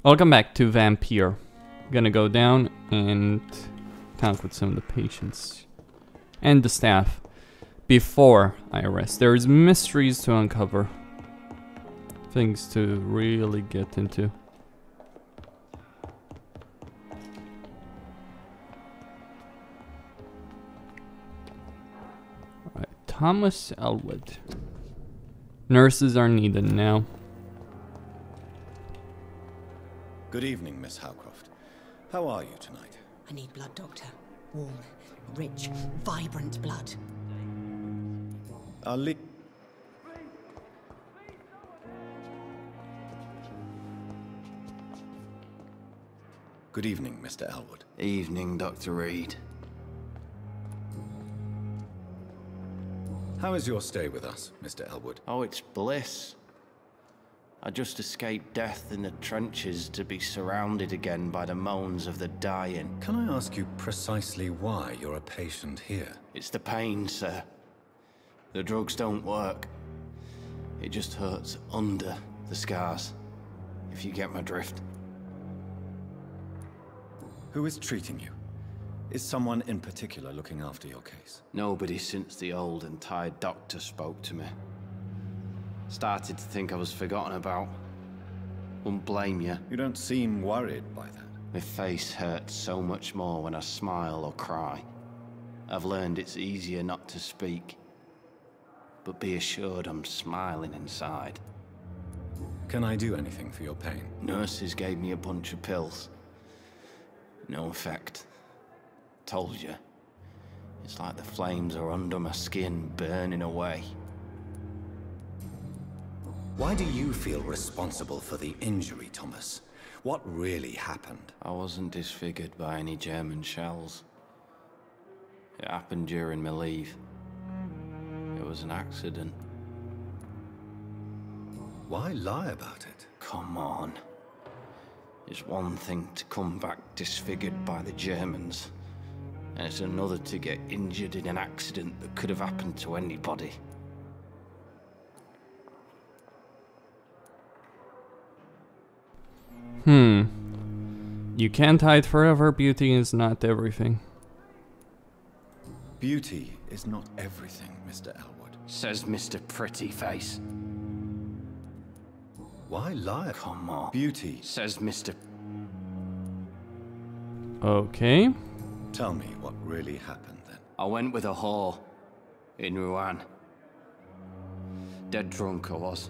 Welcome back to Vampyr. I'm gonna go down and talk with some of the patients and the staff before I arrest. There's mysteries to uncover, things to really get into. Alright, Thomas Elwood. Nurses are needed now. Good evening, Miss Howcroft. How are you tonight? I need blood, Doctor. Warm, rich, vibrant blood. I'll leave. Good evening, Mr. Elwood. Evening, Dr. Reed. How is your stay with us, Mr. Elwood? Oh, it's bliss. I just escaped death in the trenches to be surrounded again by the moans of the dying. Can I ask you precisely why you're a patient here? It's the pain, sir. The drugs don't work. It just hurts under the scars, if you get my drift. Who is treating you? Is someone in particular looking after your case? Nobody since the old and tired doctor spoke to me. Started to think I was forgotten about. Wouldn't blame you. You don't seem worried by that. My face hurts so much more when I smile or cry. I've learned it's easier not to speak. But be assured I'm smiling inside. Can I do anything for your pain? Nurses gave me a bunch of pills. No effect. Told you. It's like the flames are under my skin, burning away. Why do you feel responsible for the injury, Thomas? What really happened? I wasn't disfigured by any German shells. It happened during my leave. It was an accident. Why lie about it? Come on. It's one thing to come back disfigured by the Germans, and it's another to get injured in an accident that could have happened to anybody. You can't hide forever. Beauty is not everything. Beauty is not everything, Mr. Elwood. Says Mr. Pretty Face. Why lie? Come on. Beauty. Says Mr. Okay. Tell me what really happened then. I went with a whore in Rouen. Dead drunk I was.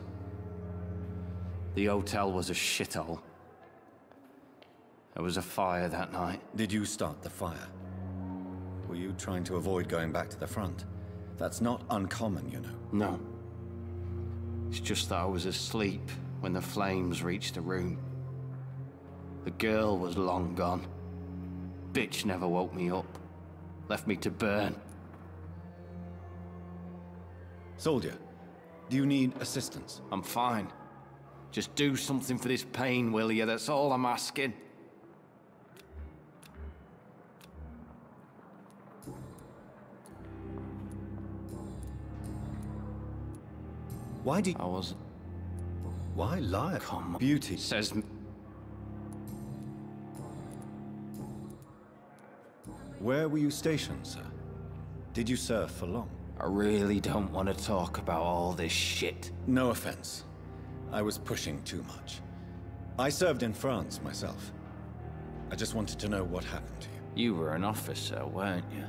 The hotel was a shithole. There was a fire that night. Did you start the fire? Were you trying to avoid going back to the front? That's not uncommon, you know. No. It's just that I was asleep when the flames reached the room. The girl was long gone. Bitch never woke me up. Left me to burn. Soldier, do you need assistance? I'm fine. Just do something for this pain, will you? That's all I'm asking. Why do you... I wasn't... Why lie? Come on. Beauty. Says... Where were you stationed, sir? Did you serve for long? I really don't want to talk about all this shit. No offense. I was pushing too much. I served in France myself. I just wanted to know what happened to you. You were an officer, weren't you?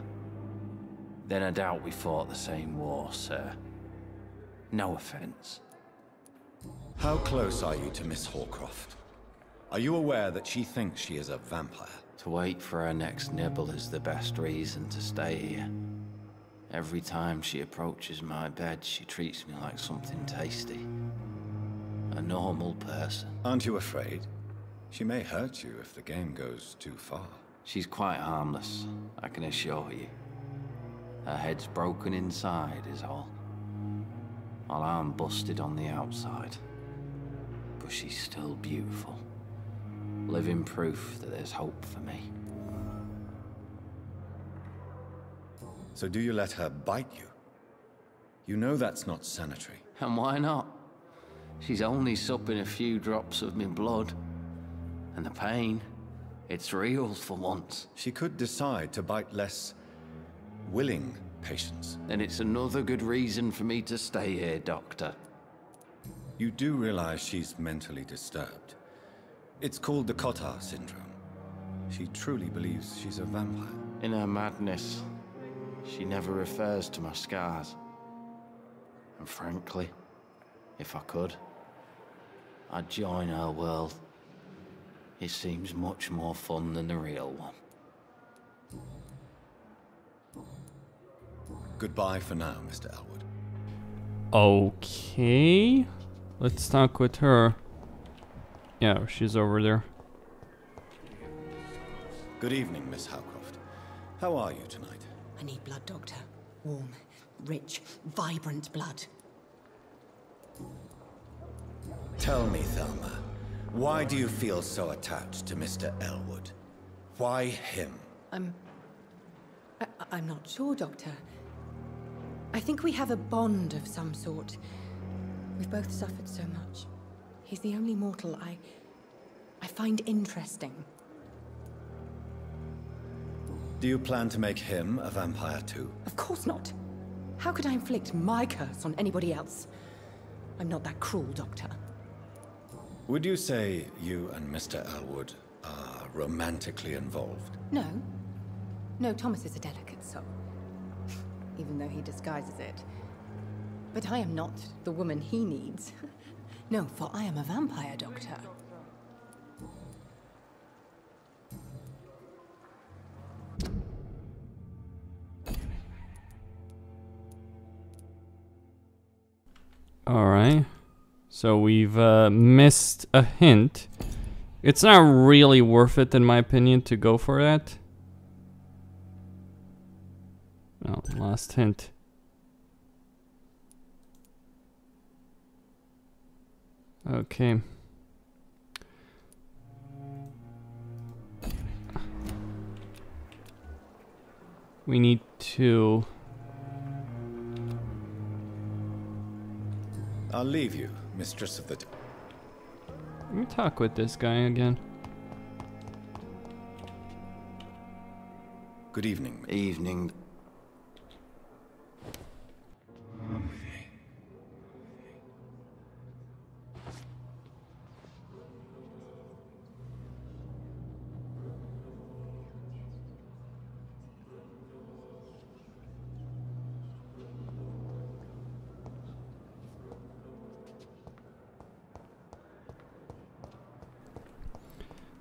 Then I doubt we fought the same war, sir. No offense. How close are you to Miss Hawcroft? Are you aware that she thinks she is a vampire? To wait for her next nibble is the best reason to stay here. Every time she approaches my bed, she treats me like something tasty. A normal person. Aren't you afraid? She may hurt you if the game goes too far. She's quite harmless, I can assure you. Her head's broken inside is all. While I'm busted on the outside. But she's still beautiful. Living proof that there's hope for me. So do you let her bite you? You know that's not sanitary. And why not? She's only supping a few drops of me blood. And the pain, it's real for once. She could decide to bite less willing patients. And it's another good reason for me to stay here, Doctor. You do realize she's mentally disturbed. It's called the Cotard syndrome. She truly believes she's a vampire. In her madness, she never refers to my scars. And frankly, if I could, I'd join her world. It seems much more fun than the real one. Goodbye for now, Mr. Elwood. Okay. Let's talk with her. Yeah, she's over there. Good evening, Miss Howcroft. How are you tonight? I need blood, Doctor. Warm, rich, vibrant blood. Tell me, Thelma, why do you feel so attached to Mr. Elwood? Why him? I'm not sure, Doctor. I think we have a bond of some sort. We've both suffered so much. He's the only mortal I find interesting. Do you plan to make him a vampire too? Of course not. How could I inflict my curse on anybody else? I'm not that cruel, Doctor. Would you say you and Mr. Elwood are romantically involved? No. No, Thomas is a delicate soul. Even though he disguises it. But I am not the woman he needs. No, for I am a vampire, Doctor. Alright. So we've missed a hint. It's not really worth it, in my opinion, to go for that. Oh, last hint. Okay. We need to... I'll leave you, Mistress of the... Let me talk with this guy again. Good evening. Evening.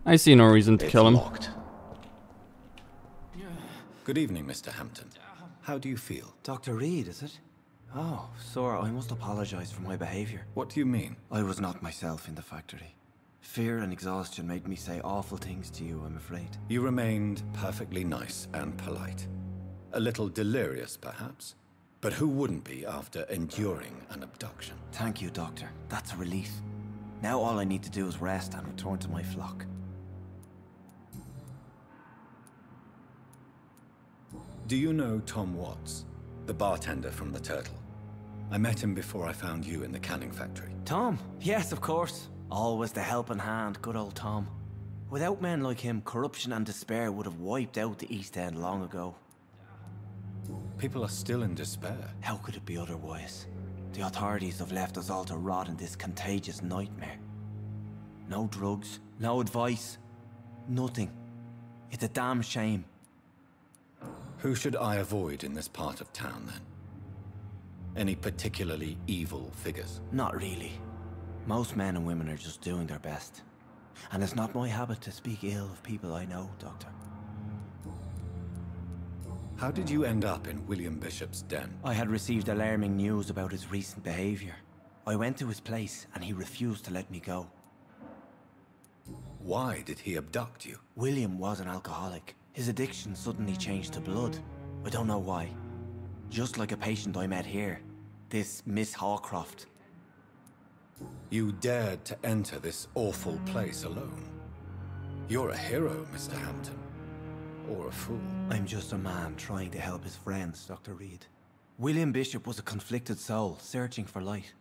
I see no reason to It's kill him. locked. Good evening, Mr. Hampton. How do you feel? Dr. Reed, is it? Oh, sir, I must apologize for my behavior. What do you mean? I was not myself in the factory. Fear and exhaustion made me say awful things to you, I'm afraid. You remained perfectly nice and polite. A little delirious, perhaps. But who wouldn't be after enduring an abduction? Thank you, Doctor. That's a relief. Now all I need to do is rest and return to my flock. Do you know Tom Watts, the bartender from the Turtle? I met him before I found you in the canning factory. Tom? Yes, of course. Always the helping hand, good old Tom. Without men like him, corruption and despair would have wiped out the East End long ago. People are still in despair. How could it be otherwise? The authorities have left us all to rot in this contagious nightmare. No drugs, no advice, nothing. It's a damn shame. Who should I avoid in this part of town, then? Any particularly evil figures? Not really. Most men and women are just doing their best. And it's not my habit to speak ill of people I know, Doctor. How did you end up in William Bishop's den? I had received alarming news about his recent behavior. I went to his place and he refused to let me go. Why did he abduct you? William was an alcoholic. His addiction suddenly changed to blood. I don't know why. Just like a patient I met here. This Miss Hawcroft. You dared to enter this awful place alone. You're a hero, Mr. Hampton. Or a fool. I'm just a man trying to help his friends, Dr. Reed. William Bishop was a conflicted soul, searching for light.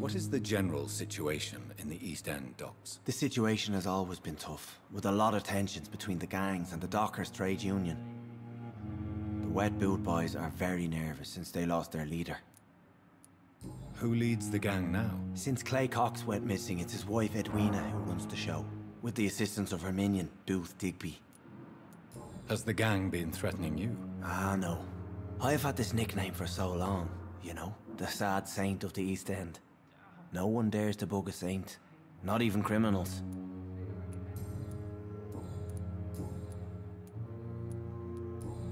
What is the general situation in the East End docks? The situation has always been tough, with a lot of tensions between the gangs and the Dockers trade union. The Wet Boot boys are very nervous since they lost their leader. Who leads the gang now? Since Clay Cox went missing, it's his wife Edwina who runs the show, with the assistance of her minion, Booth Digby. Has the gang been threatening you? Ah, no. I've had this nickname for so long, you know, the sad saint of the East End. No one dares to bug a saint, not even criminals.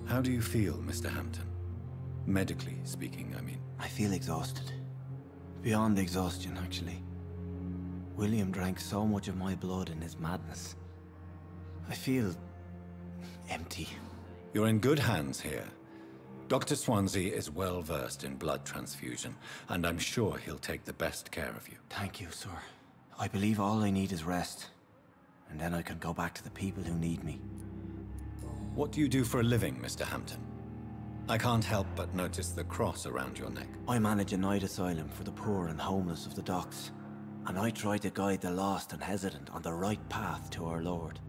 How do you feel, Mr. Hampton? Medically speaking, I mean. I feel exhausted. Beyond exhaustion, actually. William drank so much of my blood in his madness. I feel empty. You're in good hands here. Dr. Swansea is well versed in blood transfusion, and I'm sure he'll take the best care of you. Thank you, sir. I believe all I need is rest. And then I can go back to the people who need me. What do you do for a living, Mr. Hampton? I can't help but notice the cross around your neck. I manage a night asylum for the poor and homeless of the docks. And I try to guide the lost and hesitant on the right path to our Lord.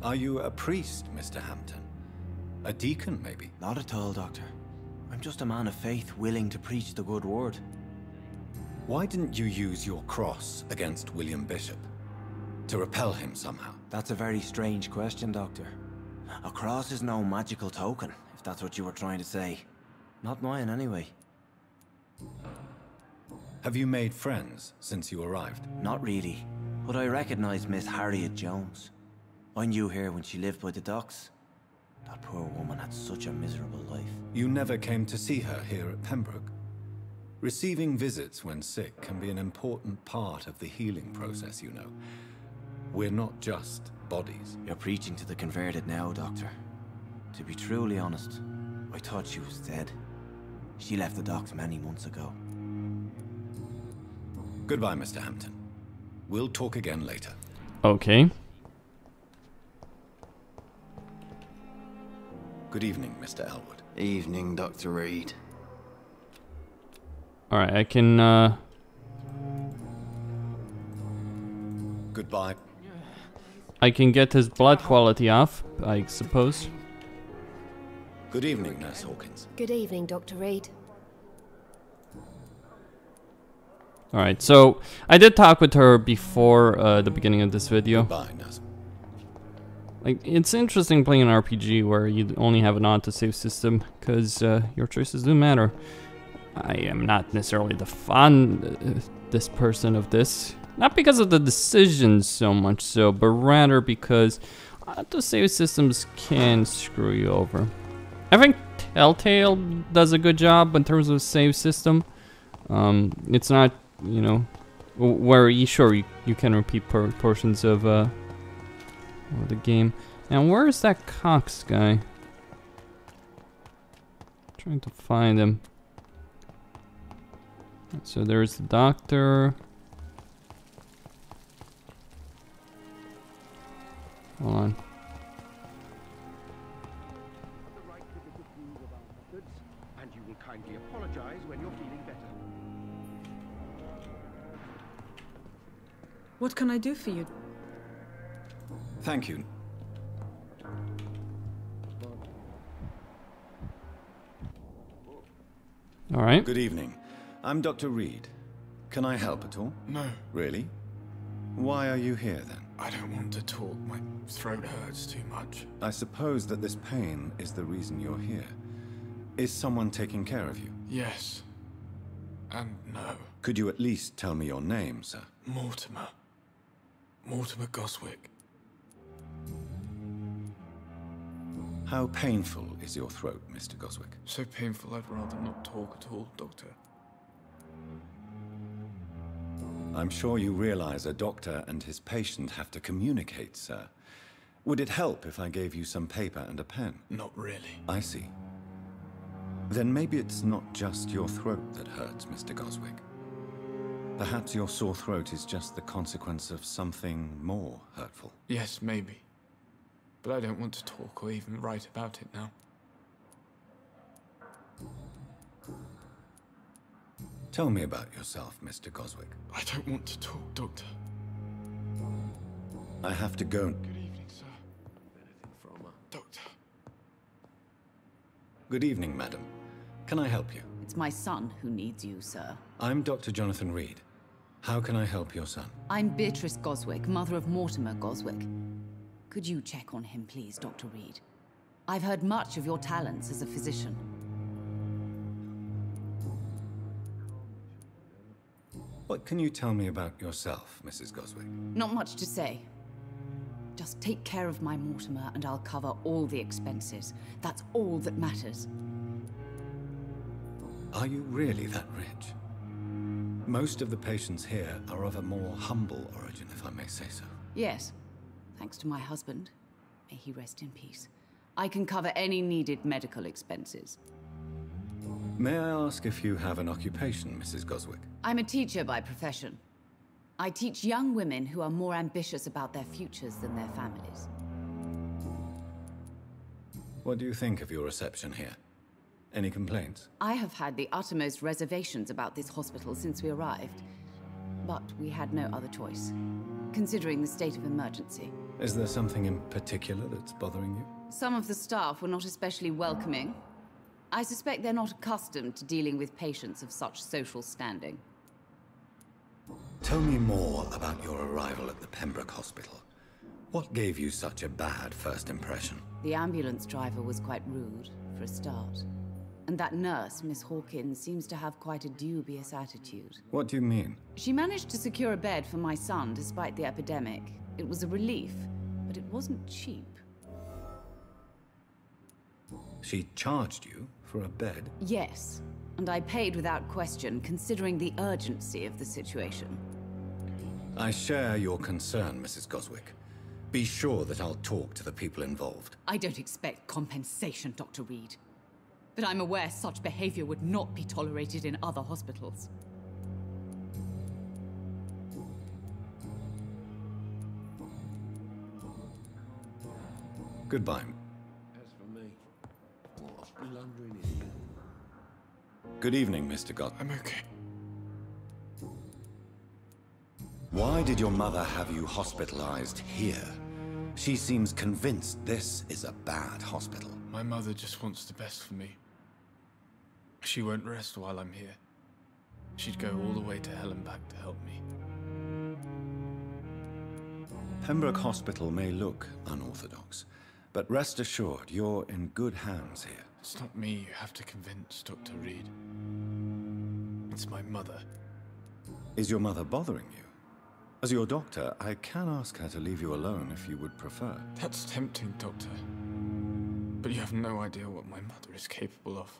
Are you a priest, Mr. Hampton? A deacon, maybe? Not at all, Doctor. I'm just a man of faith willing to preach the good word. Why didn't you use your cross against William Bishop? To repel him somehow? That's a very strange question, Doctor. A cross is no magical token, if that's what you were trying to say. Not mine, anyway. Have you made friends since you arrived? Not really, but I recognize Miss Harriet Jones. I knew her when she lived by the docks. That poor woman had such a miserable life. You never came to see her here at Pembroke? Receiving visits when sick can be an important part of the healing process, you know. We're not just bodies. You're preaching to the converted now, Doctor. To be truly honest, I thought she was dead. She left the docks many months ago. Goodbye, Mr. Hampton. We'll talk again later. Okay. Good evening, Mr. Elwood. Evening, Dr. Reed. Alright, I can, Goodbye. I can get his blood quality off, I suppose. Good evening, Nurse Hawkins. Good evening, Dr. Reed. Alright, so I did talk with her before the beginning of this video. Goodbye, Nurse. Like, it's interesting playing an RPG where you only have an autosave system, because your choices do matter. I am not necessarily the fondest person of this. Not because of the decisions so much so, but rather because autosave systems can screw you over. I think Telltale does a good job in terms of save system. It's not, you know, where you can repeat portions of the game. And where is that Cox guy? Trying to find him. So there's the doctor. Hold on. And you will kindly apologize when you're feeling better. What can I do for you? Thank you. All right. Good evening. I'm Dr. Reed. Can I help at all? No, Really? Why are you here then? I don't want to talk. My throat hurts too much. I suppose that this pain is the reason you're here. Is someone taking care of you? Yes. And no. Could you at least tell me your name, sir? Mortimer. Mortimer Goswick. How painful is your throat, Mr. Goswick? So painful I'd rather not talk at all, Doctor. I'm sure you realize a doctor and his patient have to communicate, sir. Would it help if I gave you some paper and a pen? Not really. I see. Then maybe it's not just your throat that hurts, Mr. Goswick. Perhaps your sore throat is just the consequence of something more hurtful. Yes, maybe. But I don't want to talk or even write about it now. Tell me about yourself, Mr. Goswick. I don't want to talk, Doctor. I have to go. Good evening, sir. Anything from her? Doctor. Good evening, madam. Can I help you? It's my son who needs you, sir. I'm Dr. Jonathan Reed. How can I help your son? I'm Beatrice Goswick, mother of Mortimer Goswick. Could you check on him, please, Dr. Reed? I've heard much of your talents as a physician. What can you tell me about yourself, Mrs. Goswick? Not much to say. Just take care of my Mortimer and I'll cover all the expenses. That's all that matters. Are you really that rich? Most of the patients here are of a more humble origin, if I may say so. Yes, thanks to my husband. May he rest in peace. I can cover any needed medical expenses. May I ask if you have an occupation, Mrs. Goswick? I'm a teacher by profession. I teach young women who are more ambitious about their futures than their families. What do you think of your reception here? Any complaints? I have had the uttermost reservations about this hospital since we arrived. But we had no other choice, considering the state of emergency. Is there something in particular that's bothering you? Some of the staff were not especially welcoming. I suspect they're not accustomed to dealing with patients of such social standing. Tell me more about your arrival at the Pembroke Hospital. What gave you such a bad first impression? The ambulance driver was quite rude, for a start. And that nurse, Miss Hawkins, seems to have quite a dubious attitude. What do you mean? She managed to secure a bed for my son despite the epidemic. It was a relief, but it wasn't cheap. She charged you for a bed? Yes, and I paid without question, considering the urgency of the situation. I share your concern, Mrs. Goswick. Be sure that I'll talk to the people involved. I don't expect compensation, Dr. Reed. But I'm aware such behavior would not be tolerated in other hospitals. Goodbye. As for me, what's blundering in here? Good evening, Mr. Goswick. I'm okay. Why did your mother have you hospitalized here? She seems convinced this is a bad hospital. My mother just wants the best for me. She won't rest while I'm here. She'd go all the way to hell and back to help me. Pembroke Hospital may look unorthodox, but rest assured you're in good hands here. It's not me you have to convince, Dr. Reed. It's my mother. Is your mother bothering you? As your doctor, I can ask her to leave you alone if you would prefer. That's tempting, Doctor. But you have no idea what my mother is capable of.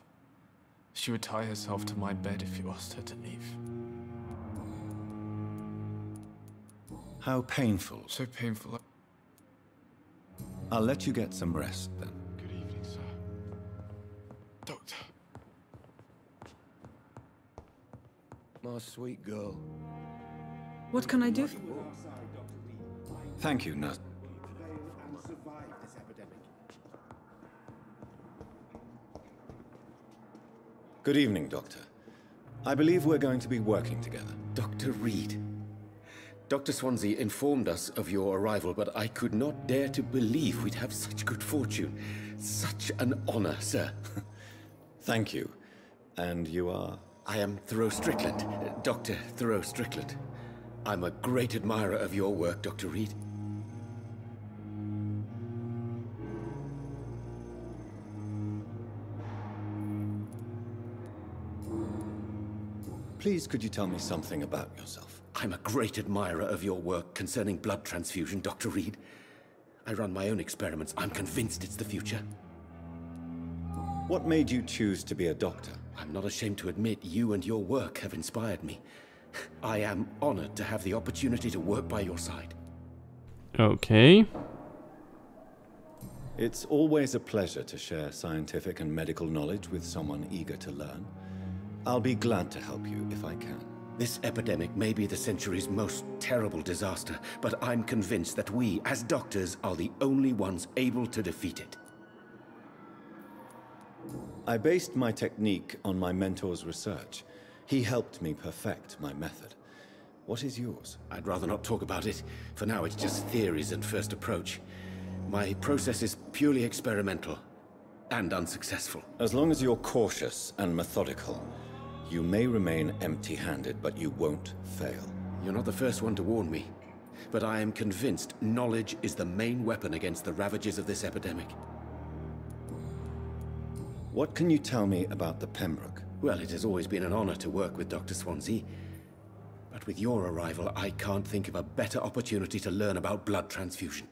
She would tie herself to my bed if you asked her to leave. How painful. So painful. I'll let you get some rest then. Good evening, sir. Doctor. My sweet girl. What can I do? Thank you, nurse. Good evening, Doctor. I believe we're going to be working together. Dr. Reed. Dr. Swansea informed us of your arrival, but I could not dare to believe we'd have such good fortune. Such an honor, sir. Thank you. And you are? I am Thoreau Strickland, Dr. Thoreau Strickland. I'm a great admirer of your work, Dr. Reed. Please, could you tell me something about yourself? I'm a great admirer of your work concerning blood transfusion, Dr. Reed. I run my own experiments. I'm convinced it's the future. What made you choose to be a doctor? I'm not ashamed to admit you and your work have inspired me. I am honored to have the opportunity to work by your side. Okay. It's always a pleasure to share scientific and medical knowledge with someone eager to learn. I'll be glad to help you if I can. This epidemic may be the century's most terrible disaster, but I'm convinced that we, as doctors, are the only ones able to defeat it. I based my technique on my mentor's research. He helped me perfect my method. What is yours? I'd rather not talk about it. For now, it's just theories and first approach. My process is purely experimental and unsuccessful. As long as you're cautious and methodical, you may remain empty-handed, but you won't fail. You're not the first one to warn me, but I am convinced knowledge is the main weapon against the ravages of this epidemic. What can you tell me about the Pembroke? Well, it has always been an honor to work with Dr. Swansea. But with your arrival, I can't think of a better opportunity to learn about blood transfusion.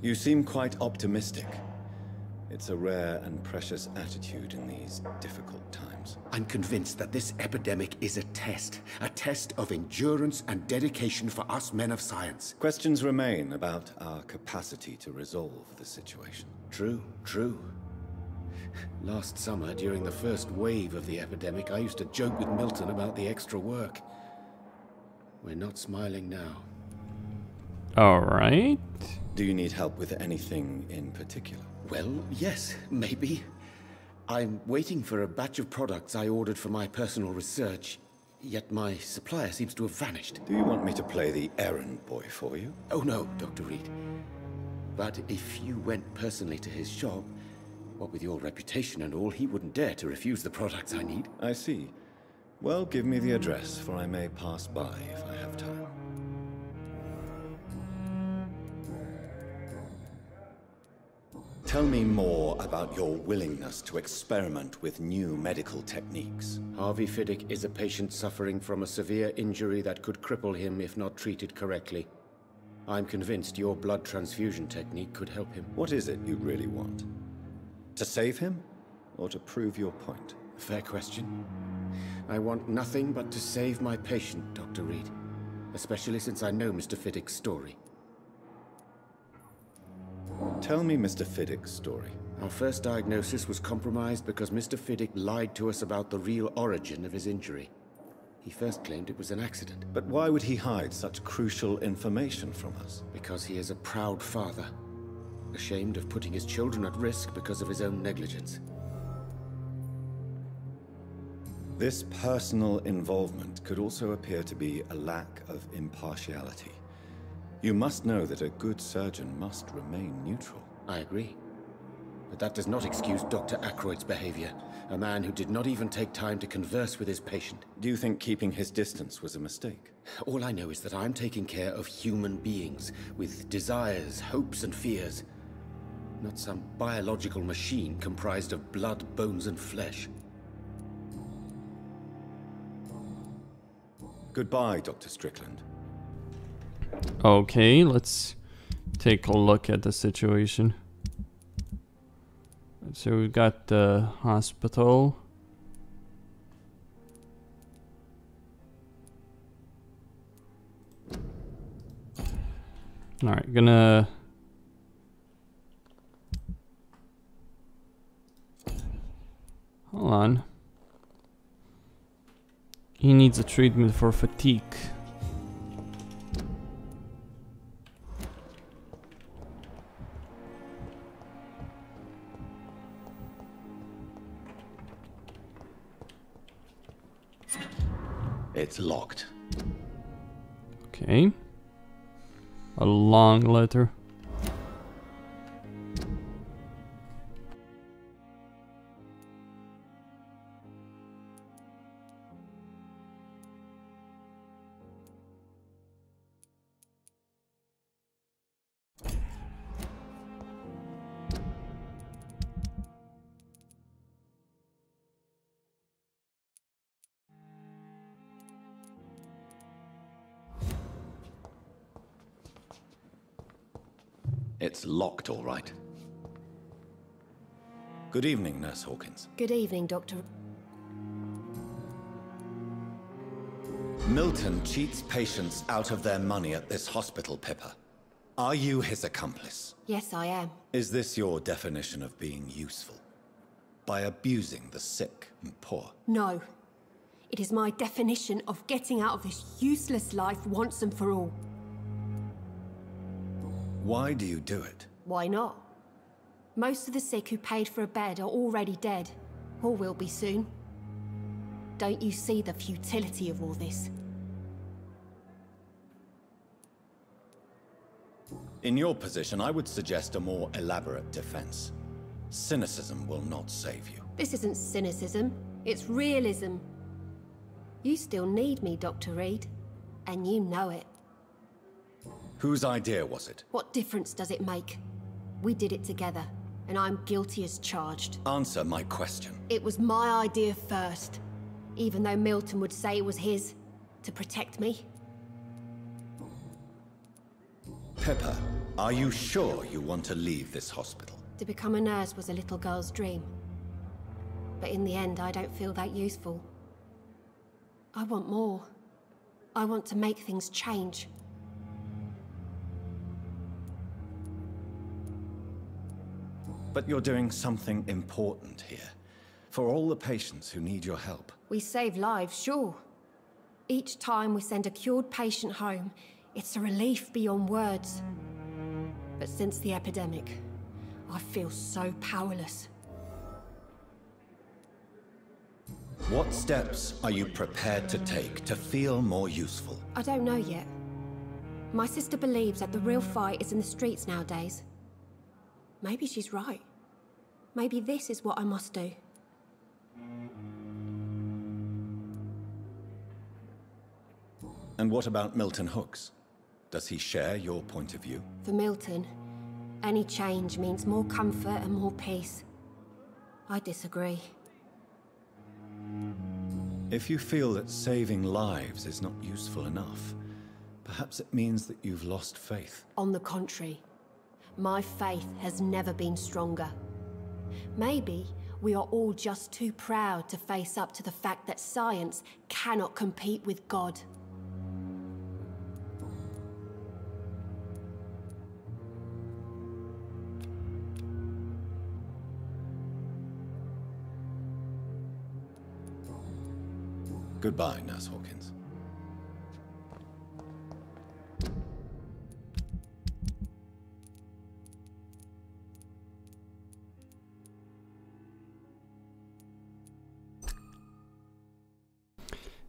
You seem quite optimistic. It's a rare and precious attitude in these difficult times. I'm convinced that this epidemic is a test of endurance and dedication for us men of science. Questions remain about our capacity to resolve the situation. True, true. Last summer, during the first wave of the epidemic, I used to joke with Milton about the extra work. We're not smiling now. All right. Do you need help with anything in particular? Well, yes, maybe. I'm waiting for a batch of products I ordered for my personal research, yet my supplier seems to have vanished. Do you want me to play the errand boy for you? Oh no, Dr. Reed. But if you went personally to his shop, what with your reputation and all, he wouldn't dare to refuse the products I need. I see. Well, give me the address, for I may pass by if I have time. Tell me more about your willingness to experiment with new medical techniques. Harvey Fiddick is a patient suffering from a severe injury that could cripple him if not treated correctly. I'm convinced your blood transfusion technique could help him. What is it you really want? To save him, or to prove your point? Fair question. I want nothing but to save my patient, Dr. Reed. Especially since I know Mr. Fiddick's story. Tell me Mr. Fiddick's story. Our first diagnosis was compromised because Mr. Fiddick lied to us about the real origin of his injury. He first claimed it was an accident. But why would he hide such crucial information from us? Because he is a proud father, ashamed of putting his children at risk because of his own negligence. This personal involvement could also appear to be a lack of impartiality. You must know that a good surgeon must remain neutral. I agree. But that does not excuse Dr. Ackroyd's behavior. A man who did not even take time to converse with his patient. Do you think keeping his distance was a mistake? All I know is that I'm taking care of human beings, with desires, hopes, and fears. Not some biological machine comprised of blood, bones, and flesh. Goodbye, Dr. Strickland. Okay, let's take a look at the situation. So we've got the hospital. Alright, gonna... Hold on. He needs a treatment for fatigue. It's locked. Okay. A long letter. It's locked, all right. Good evening, Nurse Hawkins. Good evening, Doctor. Milton cheats patients out of their money at this hospital, Pippa. Are you his accomplice? Yes, I am. Is this your definition of being useful? By abusing the sick and poor? No. It is my definition of getting out of this useless life once and for all. Why do you do it? Why not? Most of the sick who paid for a bed are already dead, or will be soon. Don't you see the futility of all this? In your position, I would suggest a more elaborate defense. Cynicism will not save you. This isn't cynicism, it's realism. You still need me, Dr. Reed, and you know it. Whose idea was it? What difference does it make? We did it together, and I'm guilty as charged. Answer my question. It was my idea first, even though Milton would say it was his, to protect me. Pepper, are you sure you want to leave this hospital? To become a nurse was a little girl's dream. But in the end, I don't feel that useful. I want more. I want to make things change. But you're doing something important here. For all the patients who need your help. We save lives, sure. Each time we send a cured patient home, it's a relief beyond words. But since the epidemic, I feel so powerless. What steps are you prepared to take to feel more useful? I don't know yet. My sister believes that the real fight is in the streets nowadays. Maybe she's right. Maybe this is what I must do. And what about Milton Hooks? Does he share your point of view? For Milton, any change means more comfort and more peace. I disagree. If you feel that saving lives is not useful enough, perhaps it means that you've lost faith. On the contrary, my faith has never been stronger. Maybe we are all just too proud to face up to the fact that science cannot compete with God. Goodbye, Nurse Hawkins.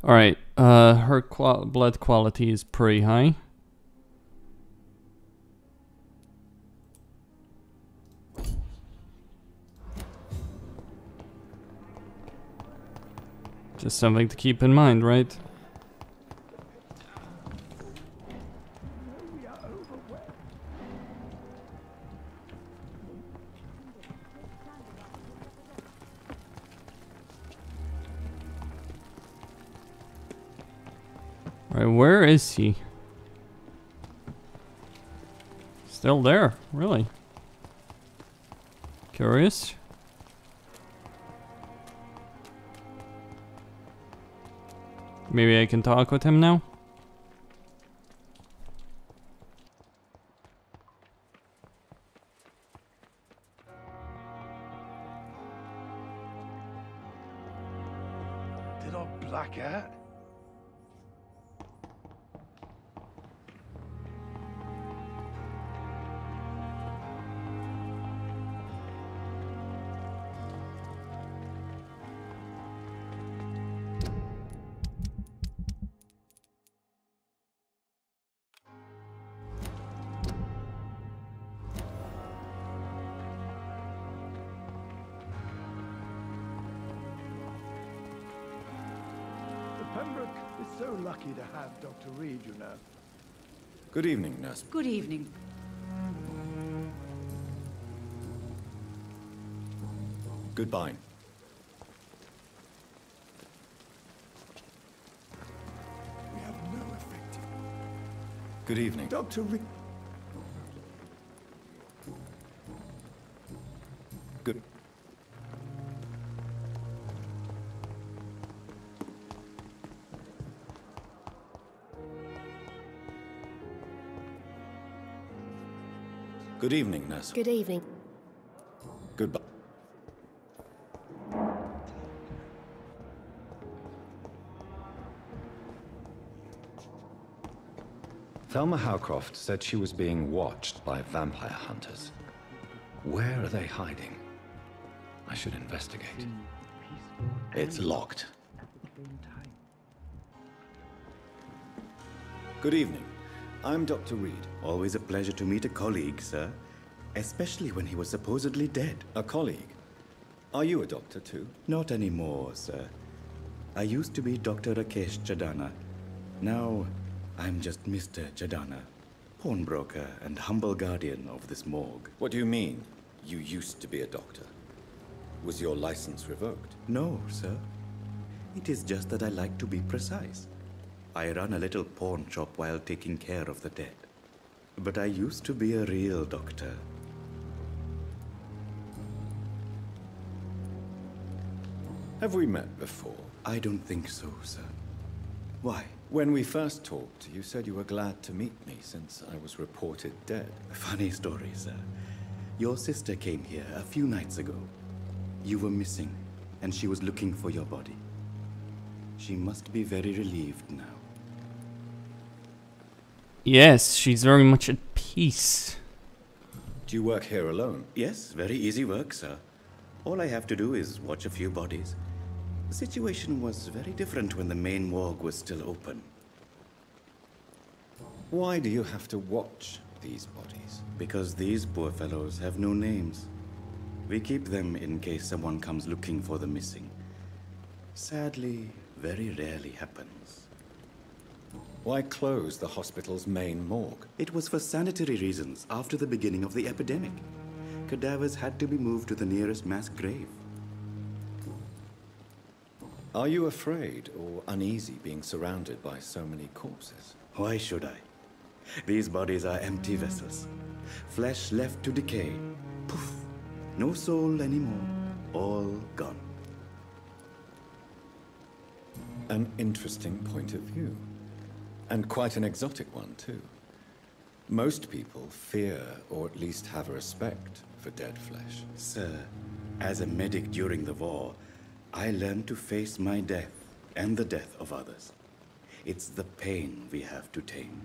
Alright, her blood quality is pretty high. Just something to keep in mind, right? Alright, where is he? Still there, really? Curious. Maybe I can talk with him now? Did I black out? Pembroke is so lucky to have Dr. Reed, you know. Good evening, Nurse. Good evening. Goodbye. We have no effective... Good evening. Dr. Reed... Good. Good evening, Nurse. Good evening. Goodbye. Thelma Howcroft said she was being watched by vampire hunters. Where are they hiding? I should investigate. It's locked. Good evening. I'm Dr. Reed. Always a pleasure to meet a colleague, sir. Especially when he was supposedly dead. A colleague? Are you a doctor too? Not anymore, sir. I used to be Dr. Rakesh Chadana. Now, I'm just Mr. Chadana, pawnbroker and humble guardian of this morgue. What do you mean, you used to be a doctor? Was your license revoked? No, sir. It is just that I like to be precise. I run a little pawn shop while taking care of the dead. But I used to be a real doctor. Have we met before? I don't think so, sir. Why? When we first talked, you said you were glad to meet me since I was reported dead. Funny story, sir. Your sister came here a few nights ago. You were missing, and she was looking for your body. She must be very relieved now. Yes, she's very much at peace. Do you work here alone? Yes, very easy work, sir. All I have to do is watch a few bodies. The situation was very different when the main morgue was still open. Why do you have to watch these bodies? Because these poor fellows have no names. We keep them in case someone comes looking for the missing. Sadly, very rarely happens. Why close the hospital's main morgue? It was for sanitary reasons after the beginning of the epidemic. Cadavers had to be moved to the nearest mass grave. Are you afraid or uneasy being surrounded by so many corpses? Why should I? These bodies are empty vessels. Flesh left to decay. Poof! No soul anymore. All gone. An interesting point of view. And quite an exotic one, too. Most people fear, or at least have a respect, for dead flesh. Sir, as a medic during the war, I learned to face my death and the death of others. It's the pain we have to tame,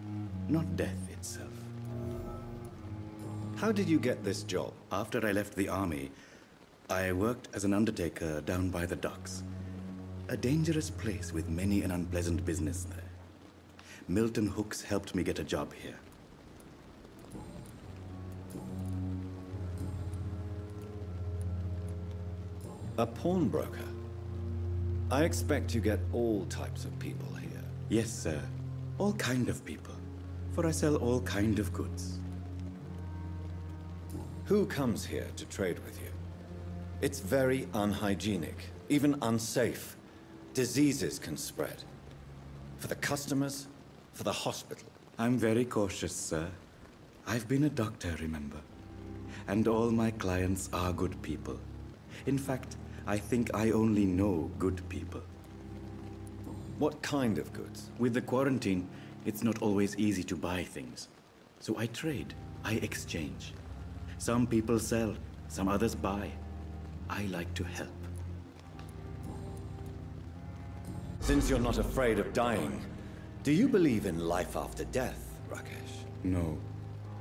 not death itself. How did you get this job? After I left the army, I worked as an undertaker down by the docks. A dangerous place with many an unpleasant business there. Milton Hooks helped me get a job here. A pawnbroker? I expect you get all types of people here. Yes, sir. All kind of people. For I sell all kind of goods. Who comes here to trade with you? It's very unhygienic, even unsafe. Diseases can spread. For the customers, for the hospital. I'm very cautious, sir. I've been a doctor, remember? And all my clients are good people. In fact, I think I only know good people. What kind of goods? With the quarantine, it's not always easy to buy things. So I trade, I exchange. Some people sell, some others buy. I like to help. Since you're not afraid of dying, do you believe in life after death, Rakesh? No.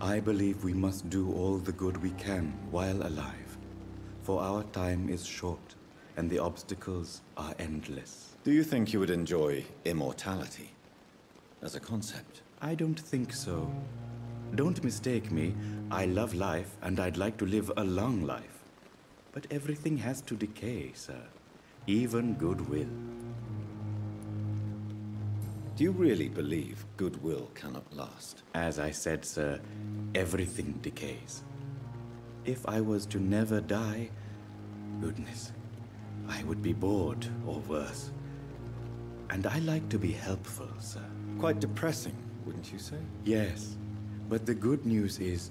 I believe we must do all the good we can while alive. For our time is short, and the obstacles are endless. Do you think you would enjoy immortality as a concept? I don't think so. Don't mistake me. I love life, and I'd like to live a long life. But everything has to decay, sir. Even goodwill. Do you really believe goodwill cannot last? As I said, sir, everything decays. If I was to never die, goodness, I would be bored or worse. And I like to be helpful, sir. Quite depressing, wouldn't you say? Yes, but the good news is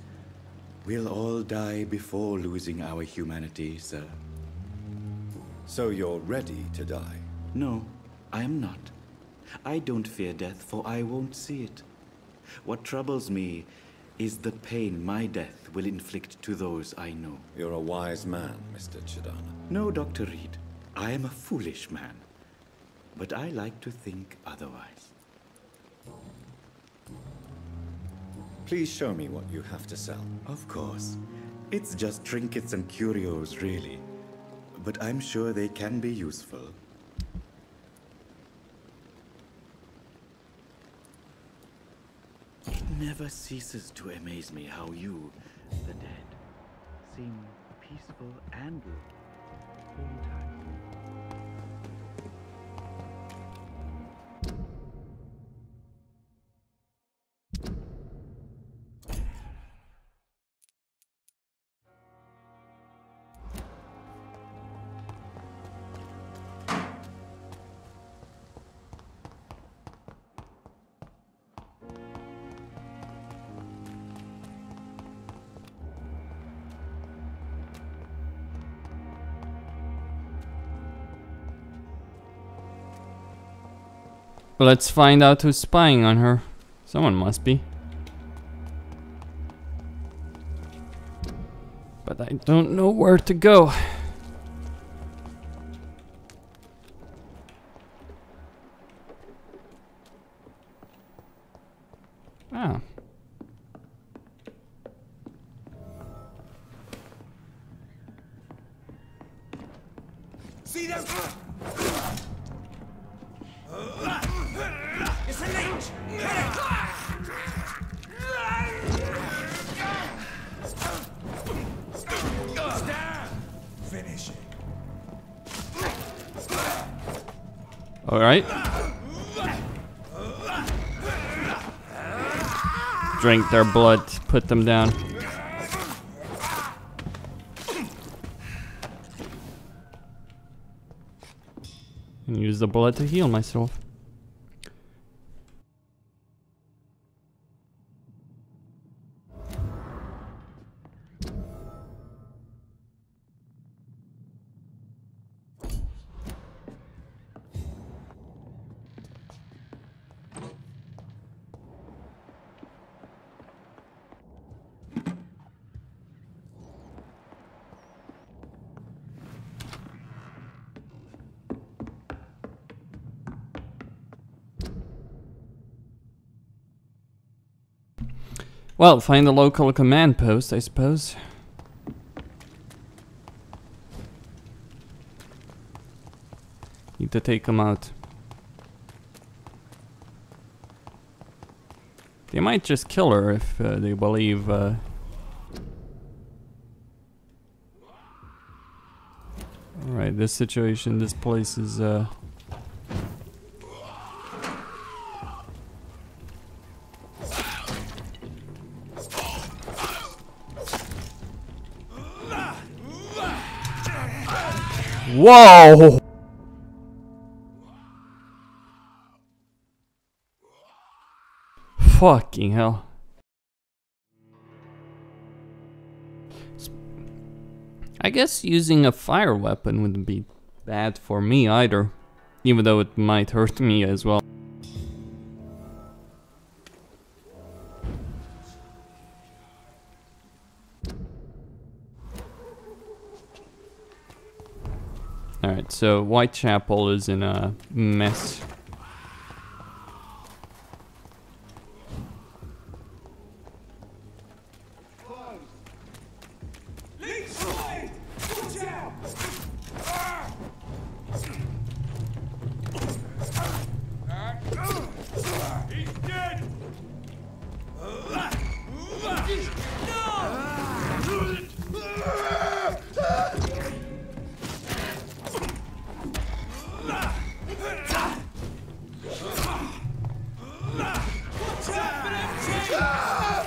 we'll all die before losing our humanity, sir. So you're ready to die? No, I am not. I don't fear death, for I won't see it. What troubles me is the pain my death will inflict to those I know. You're a wise man, Mr. Chadana. No, Dr. Reed. I am a foolish man. But I like to think otherwise. Please show me what you have to sell. Of course. It's just trinkets and curios, really. But I'm sure they can be useful. never ceases to amaze me how you, the dead, seem peaceful and good all the time. Let's find out who's spying on her. Someone must be. But I don't know where to go. Ah. See them? It's a leech! Finish it. All right. Drink their blood, put them down. And use the blood to heal myself. Well, find the local command post, I suppose. Need to take them out. They might just kill her if they believe... Alright, this situation, this place is... Whoa! Fucking hell. I guess using a fire weapon wouldn't be bad for me either, even though it might hurt me as well. Alright, so Whitechapel is in a mess.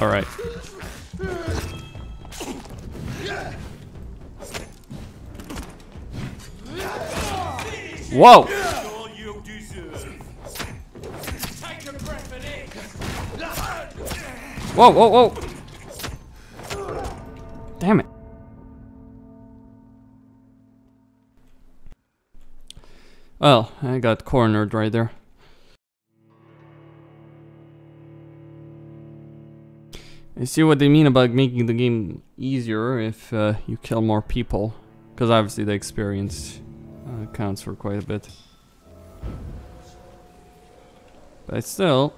Alright. Whoa! Whoa, whoa, whoa! Damn it. Well, I got cornered right there. I see what they mean about making the game easier if you kill more people, because obviously the experience counts for quite a bit. But still,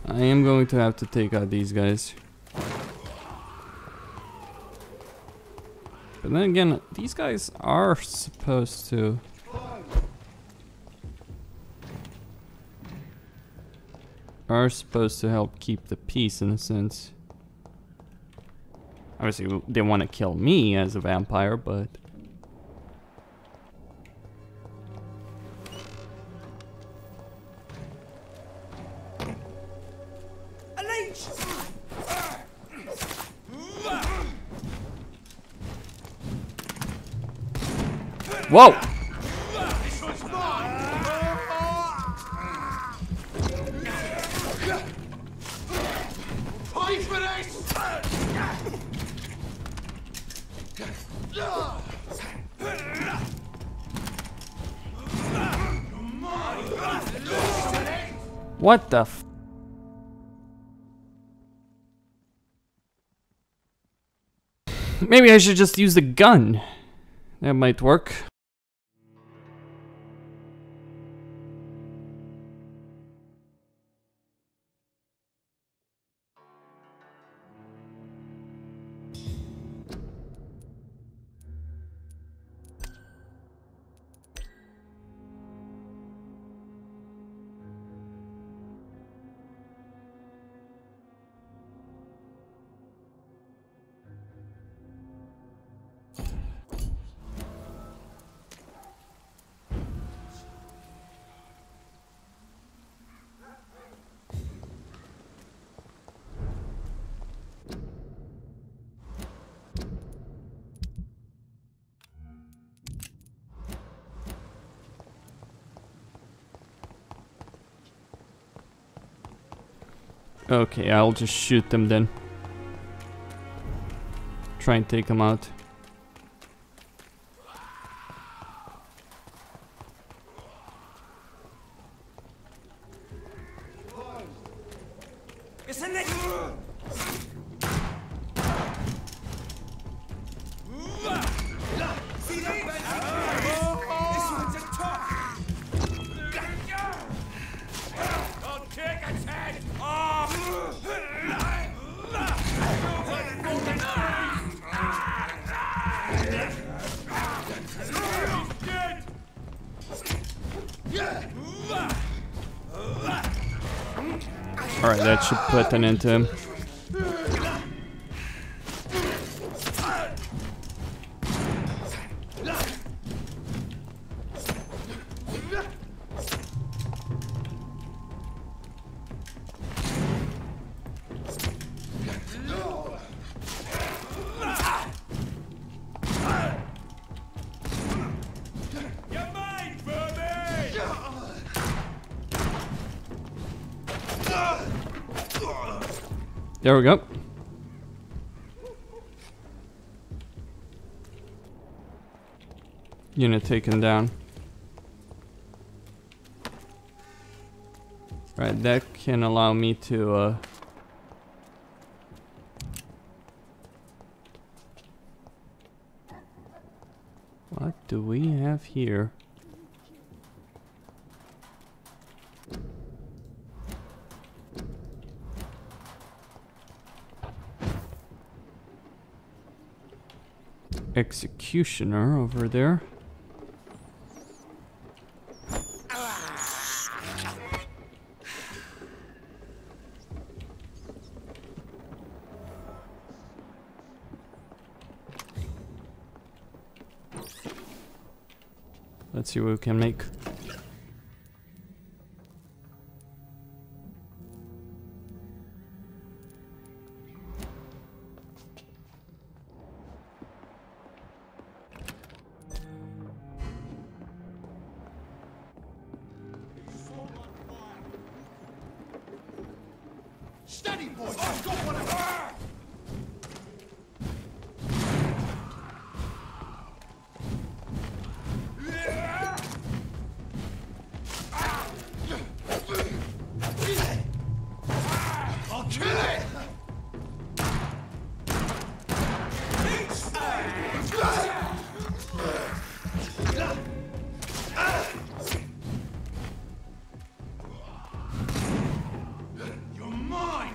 I am going to have to take out these guys. But then again, these guys are supposed to... are supposed to help keep the peace in a sense. Obviously, they want to kill me as a vampire, but... Whoa! What the f... Maybe I should just use the gun. That might work. Okay, I'll just shoot them then. Try and take them out. Alright, that should put an end to him. There we go. Unit taken down. Right, that can allow me to what do we have here? Executioner over there. Let's see what we can make. Steady, boy! I've got one of her! I'll kill it! You're mine!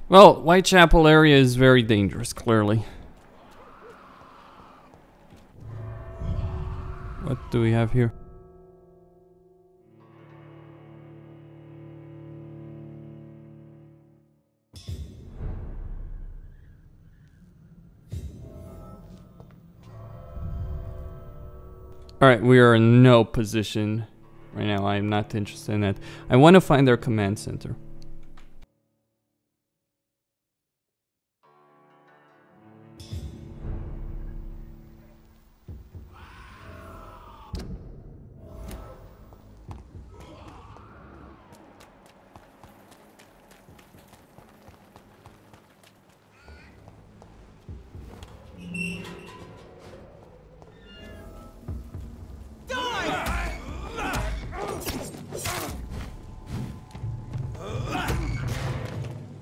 Well, Whitechapel area is very dangerous, clearly. What do we have here? Alright, we are in no position right now. I'm not interested in that. I want to find their command center.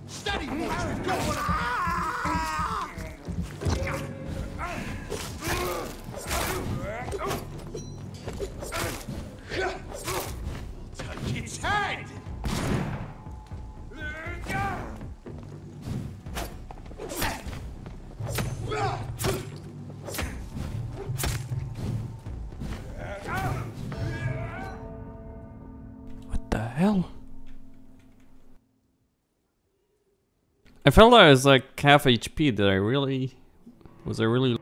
Steady, boys! We've got one of take its head! What the hell? I felt I was like half HP. Did I really? Was I really?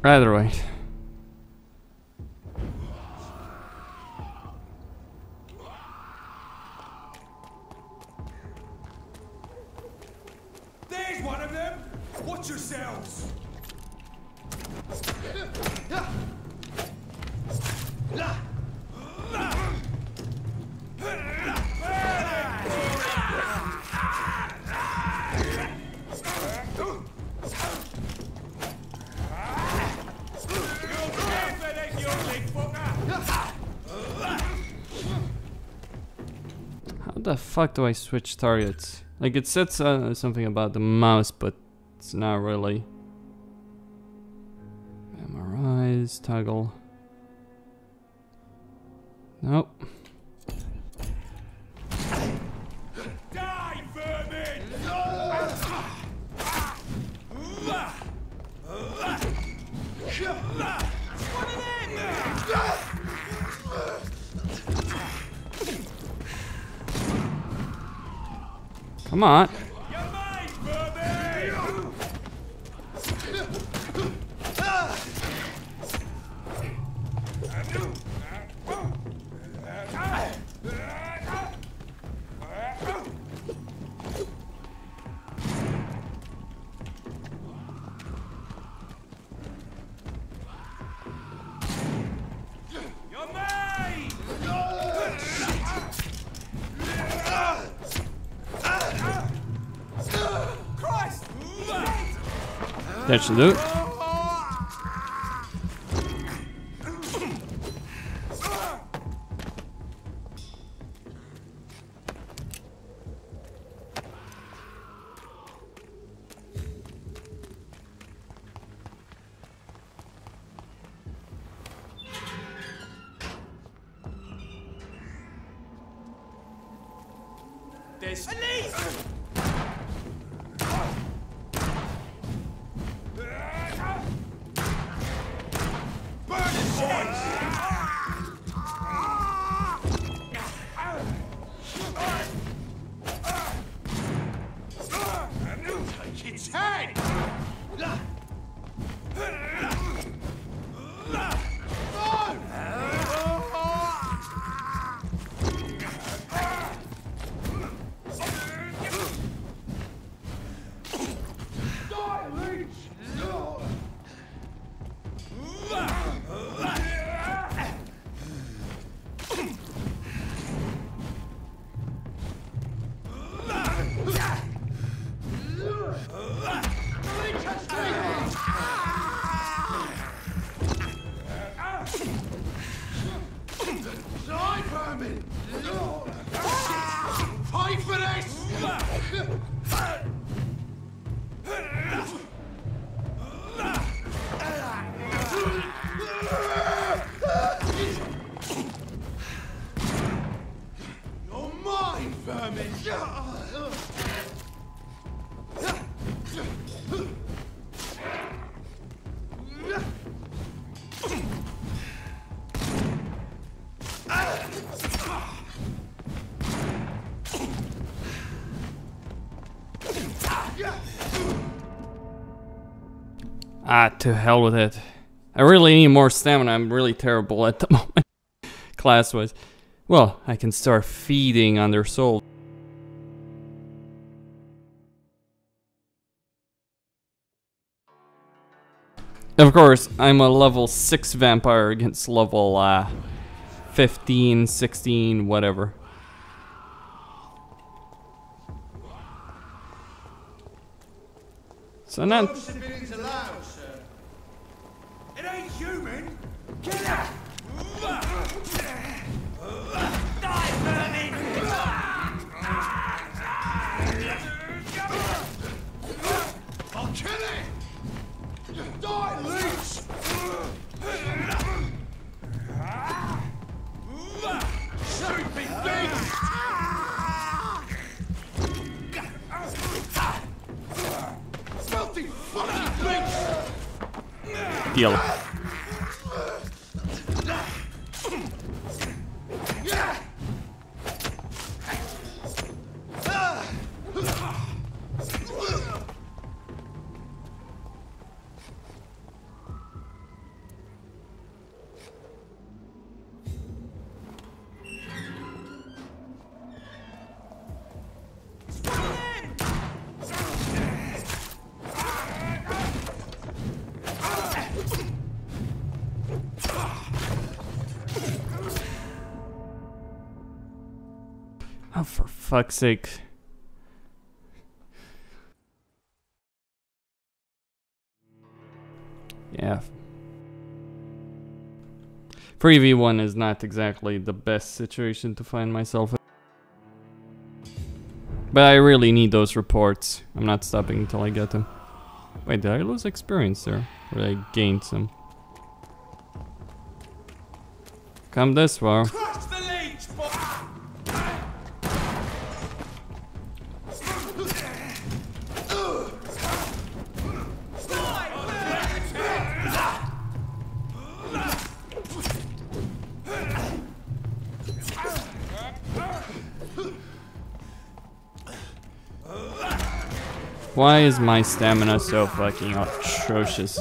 Either way. There's one of them! Watch yourselves! How the fuck do I switch targets? Like it said something about the mouse, but it's not really. Memorize, toggle. Nope. Die, vermin! One of them! Come on. You're mine, vermin! You're mine! Christ! That should do it. There's police! Burn it, boys! Take its head! Fight for this! Ah, to hell with it. I really need more stamina. I'm really terrible at the moment. Class-wise. Well, I can start feeding on their soul. Of course, I'm a level 6 vampire against level 15, 16, whatever. So not... No civilians allowed, sir. It ain't human. Get out! Die, vermin! I'll kill it! Die, leech! Stupid beast! Filthy fucking beast! Deal. Oh, for fuck's sake. Yeah. 3v1 is not exactly the best situation to find myself in. But I really need those reports. I'm not stopping until I get them. Wait, did I lose experience there? Or did I gain some? Come this far. Crush the leech, boy! Why is my stamina so fucking atrocious?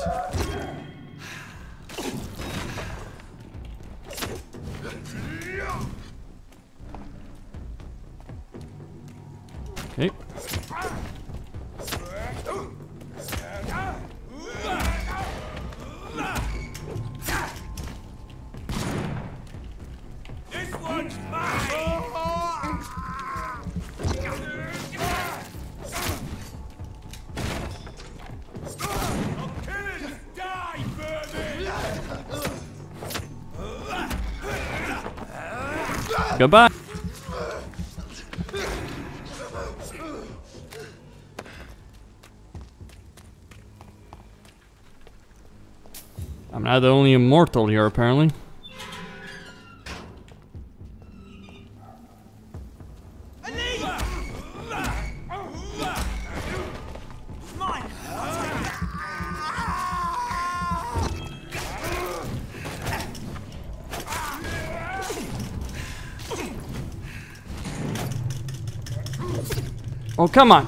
Okay. This one's mine! Goodbye. I'm not the only immortal here, apparently. Oh, come on.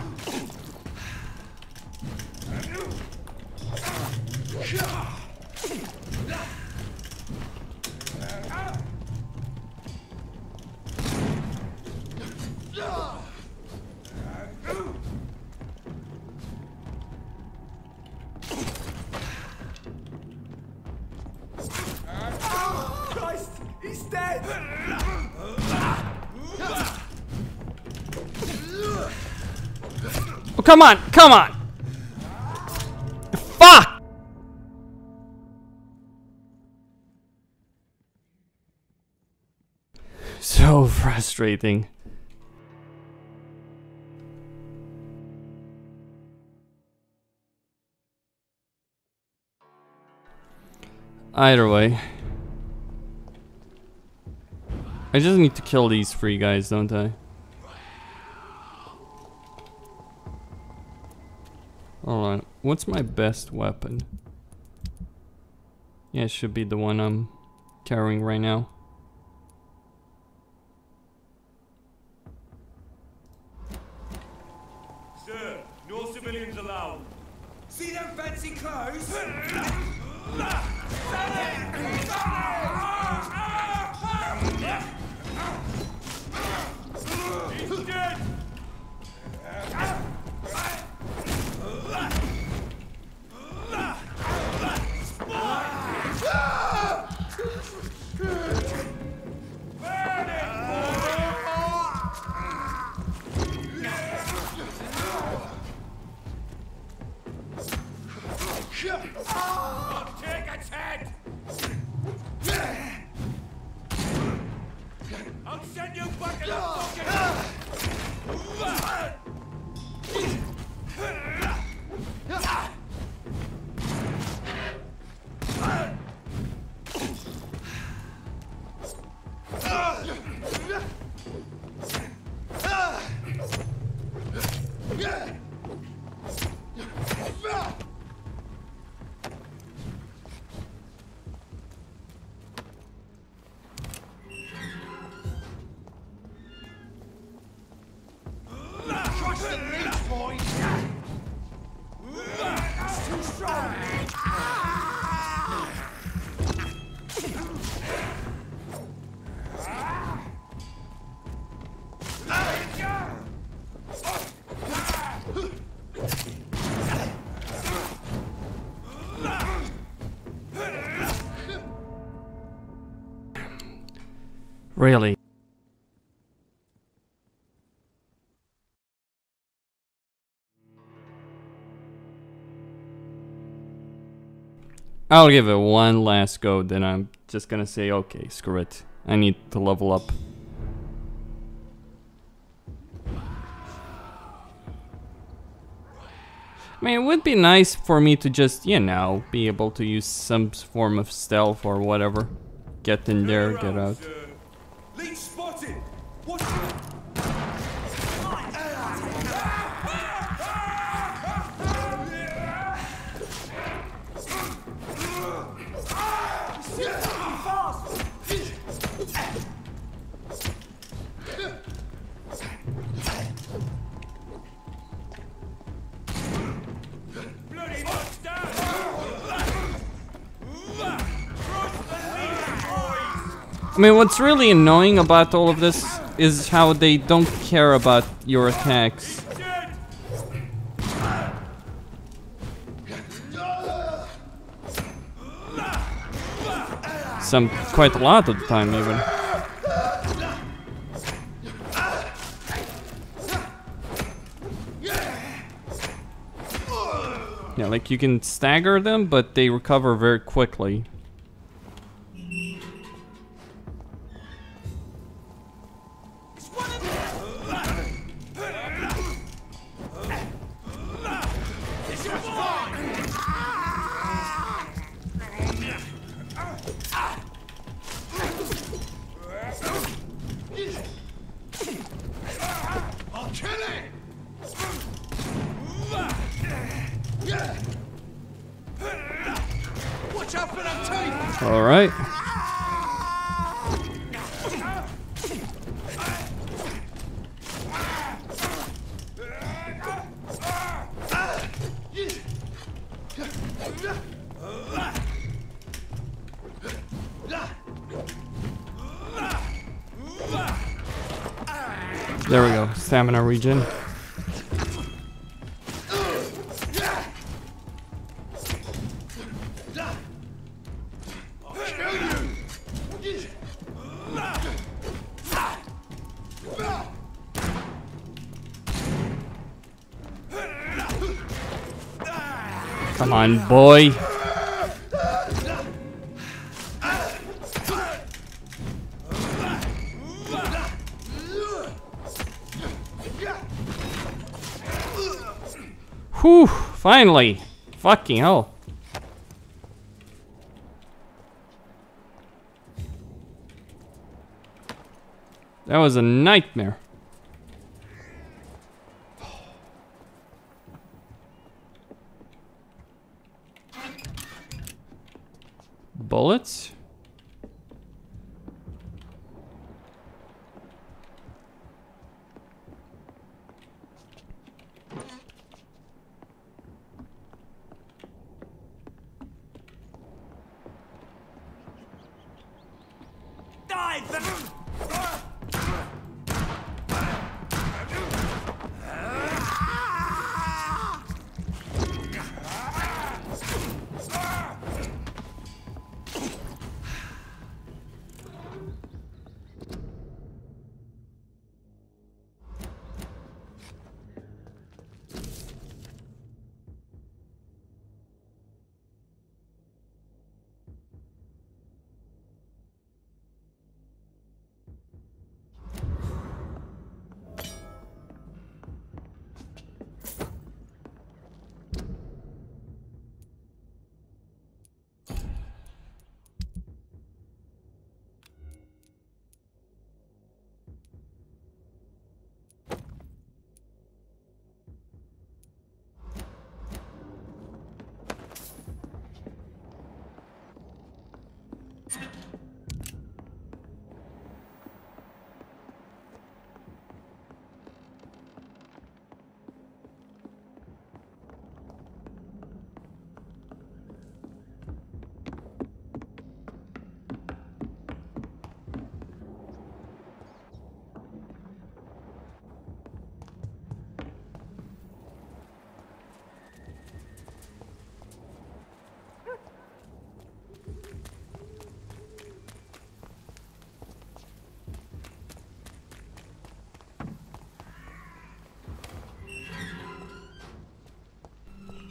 Christ, he's dead! Oh, come on, come on! Fuck! So frustrating. Either way. I just need to kill these three guys, don't I? Hold on. What's my best weapon? Yeah, it should be the one I'm carrying right now. Sir, no civilians allowed. See them fancy clothes? Really? I'll give it one last go, then I'm just gonna say, okay, screw it. I need to level up. I mean, it would be nice for me to just, you know, be able to use some form of stealth or whatever. Get in there, get out. Lead spotted! Watch I mean, what's really annoying about all of this is how they don't care about your attacks. Quite a lot of the time, even. Yeah, like you can stagger them, but they recover very quickly. All right. There we go. Stamina regen. Come on, boy. Whew, finally. Fucking hell. That was a nightmare. Bullets?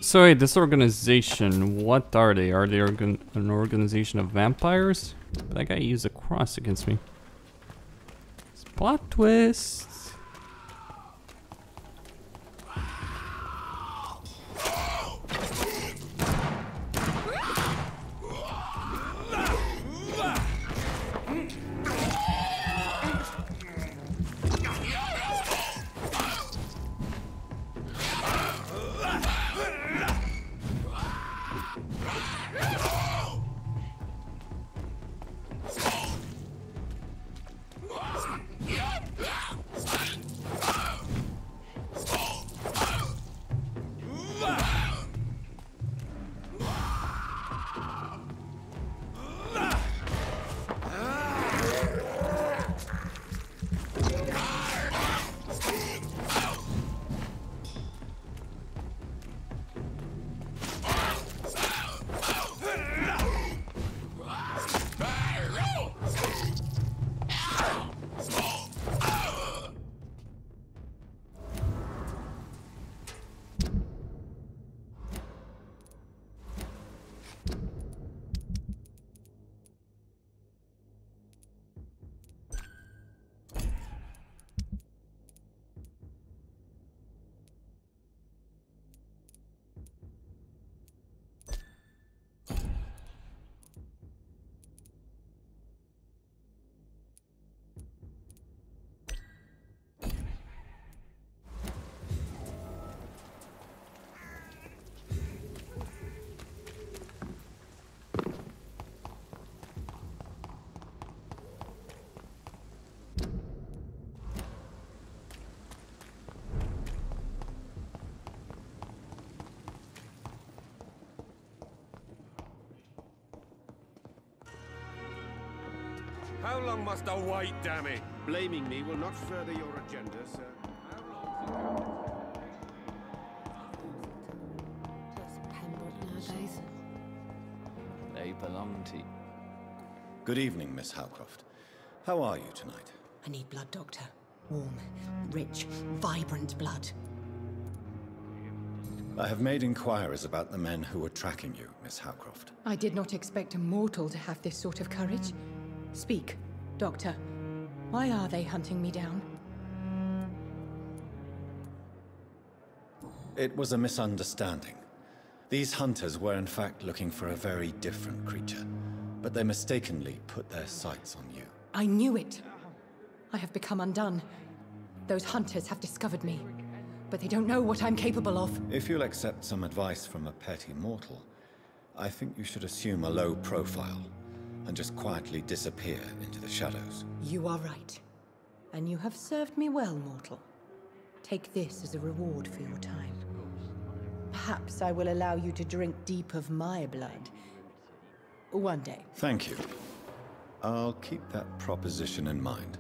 So wait, this organization, what are they? Are they an organization of vampires? That guy used a cross against me. Plot twist. How long must I wait, damn it? Blaming me will not further your agenda, sir. They belong to you. Good evening, Miss Howcroft. How are you tonight? I need blood, Doctor. Warm, rich, vibrant blood. I have made inquiries about the men who were tracking you, Miss Howcroft. I did not expect a mortal to have this sort of courage. Speak, Doctor. Why are they hunting me down? It was a misunderstanding. These hunters were in fact looking for a very different creature, but they mistakenly put their sights on you. I knew it. I have become undone. Those hunters have discovered me, but they don't know what I'm capable of. If you'll accept some advice from a petty mortal, I think you should assume a low profile and just quietly disappear into the shadows. You are right. And you have served me well, mortal. Take this as a reward for your time. Perhaps I will allow you to drink deep of my blood. One day. Thank you. I'll keep that proposition in mind.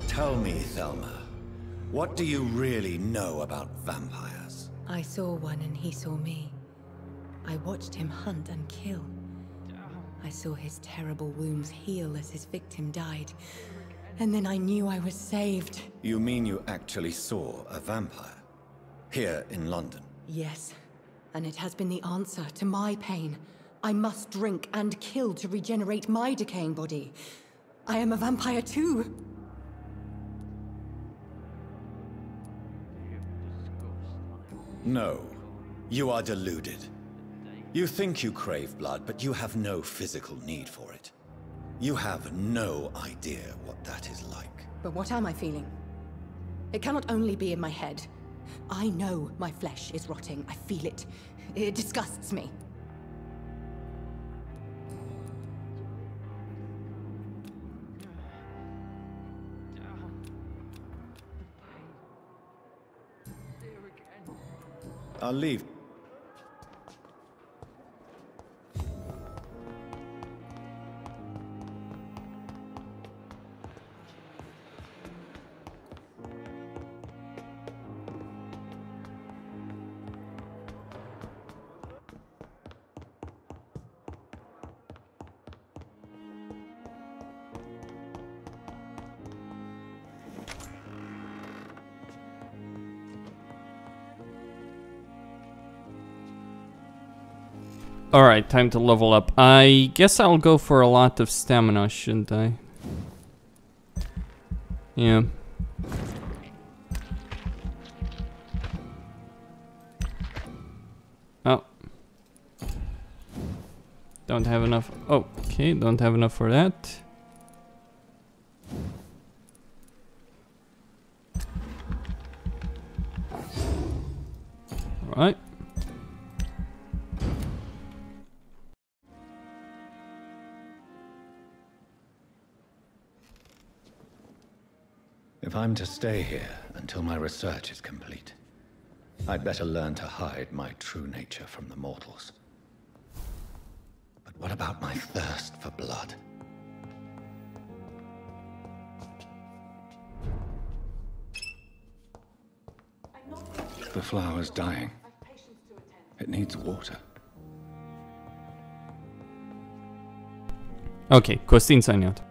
Tell me, Thelma, what do you really know about vampires? I saw one and he saw me. I watched him hunt and kill. I saw his terrible wounds heal as his victim died. And then I knew I was saved. You mean you actually saw a vampire? Here in London? Yes. And it has been the answer to my pain. I must drink and kill to regenerate my decaying body. I am a vampire too. No. You are deluded. You think you crave blood, but you have no physical need for it. You have no idea what that is like. But what am I feeling? It cannot only be in my head. I know my flesh is rotting. I feel it. It disgusts me. I'll leave. Alright, time to level up. I guess I'll go for a lot of stamina, shouldn't I? Yeah. Oh. Don't have enough. Oh, okay, don't have enough for that. Alright. If I'm to stay here until my research is complete, I'd better learn to hide my true nature from the mortals. But what about my thirst for blood? The flower's dying. It needs water. Окей, Костин занят.